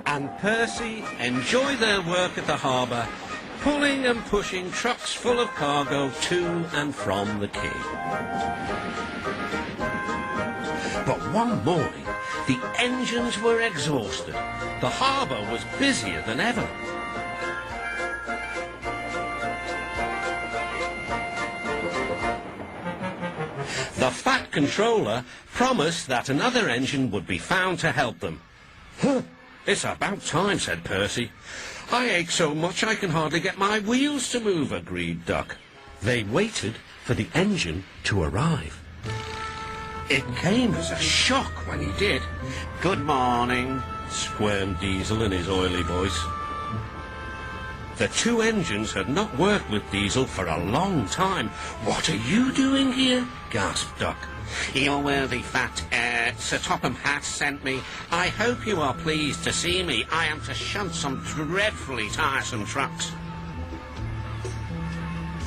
and Percy enjoy their work at the harbour, pulling and pushing trucks full of cargo to and from the quay. But one morning, the engines were exhausted. The harbour was busier than ever. The Fat Controller promised that another engine would be found to help them. "Huh, it's about time," said Percy. "I ache so much I can hardly get my wheels to move," agreed Duck. They waited for the engine to arrive. It came as a shock when he did. "Good morning," squirmed Diesel in his oily voice. The two engines had not worked with Diesel for a long time. "What are you doing here?" gasped Duck. "Your worthy fat, Sir Topham Hatt sent me. I hope you are pleased to see me. I am to shunt some dreadfully tiresome trucks."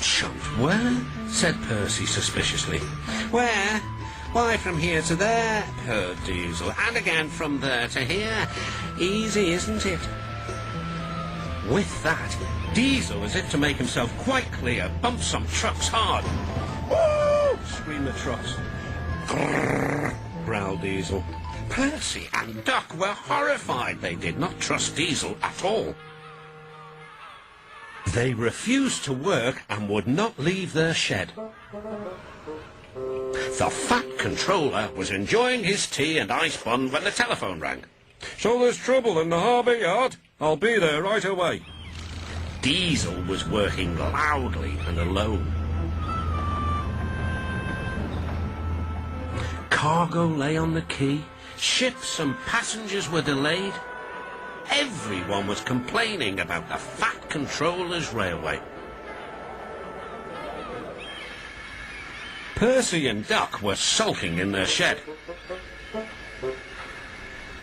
"Shunt where?" said Percy suspiciously. "Where? Why, from here to there," purred Diesel, "and again from there to here. Easy, isn't it?" With that, Diesel, as if to make himself quite clear, bumped some trucks hard. "Woo!" screamed the trucks. "Grrr!" growled Diesel. Percy and Duck were horrified. They did not trust Diesel at all. They refused to work and would not leave their shed. The Fat Controller was enjoying his tea and ice bun when the telephone rang. "So there's trouble in the harbour yard? I'll be there right away." Diesel was working loudly and alone. Cargo lay on the quay. Ships and passengers were delayed. Everyone was complaining about the Fat Controller's railway. Percy and Duck were sulking in their shed.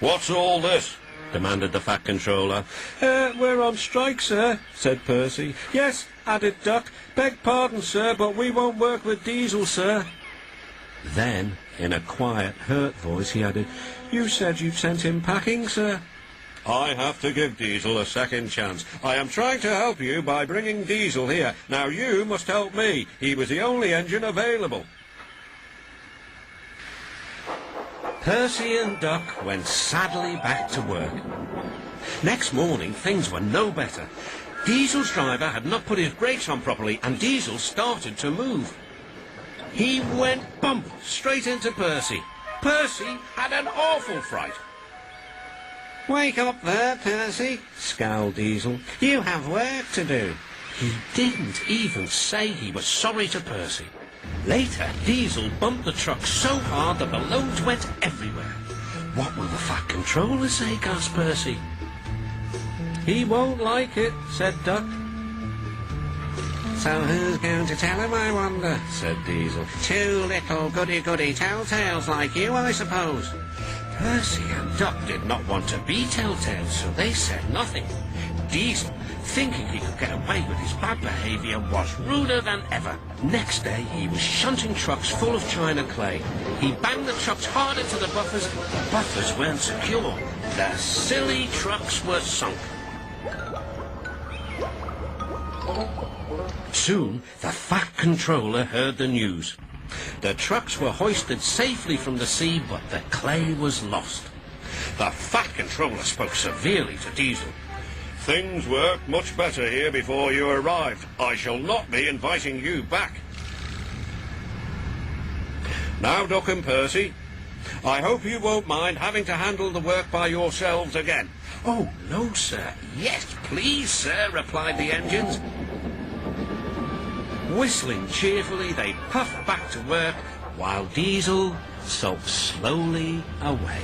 "What's all this?" demanded the Fat Controller. We're on strike, sir," said Percy. "Yes," added Duck. "Beg pardon, sir, but we won't work with Diesel, sir." Then, in a quiet, hurt voice, he added, "You said you'd sent him packing, sir." "I have to give Diesel a second chance. I am trying to help you by bringing Diesel here. Now you must help me. He was the only engine available." Percy and Duck went sadly back to work. Next morning, things were no better. Diesel's driver had not put his brakes on properly, and Diesel started to move. He went bump straight into Percy. Percy had an awful fright. "Wake up there, Percy," scowled Diesel. "You have work to do." He didn't even say he was sorry to Percy. Later, Diesel bumped the truck so hard that the loads went everywhere. "What will the Fat Controller say?" gasped Percy. "He won't like it," said Duck. "So who's going to tell him, I wonder?" said Diesel. "Two little goody-goody telltales like you, I suppose." Percy and Duck did not want to be telltales, so they said nothing. Diesel, thinking he could get away with his bad behaviour, was ruder than ever. Next day, he was shunting trucks full of china clay. He banged the trucks hard into the buffers. The buffers weren't secure. The silly trucks were sunk. Soon, the Fat Controller heard the news. The trucks were hoisted safely from the sea, but the clay was lost. The Fat Controller spoke severely to Diesel. "Things worked much better here before you arrived. I shall not be inviting you back. Now, Duck and Percy, I hope you won't mind having to handle the work by yourselves again." "Oh, no, sir." "Yes, please, sir," replied the engines. Whistling cheerfully, they puffed back to work, while Diesel sulked slowly away.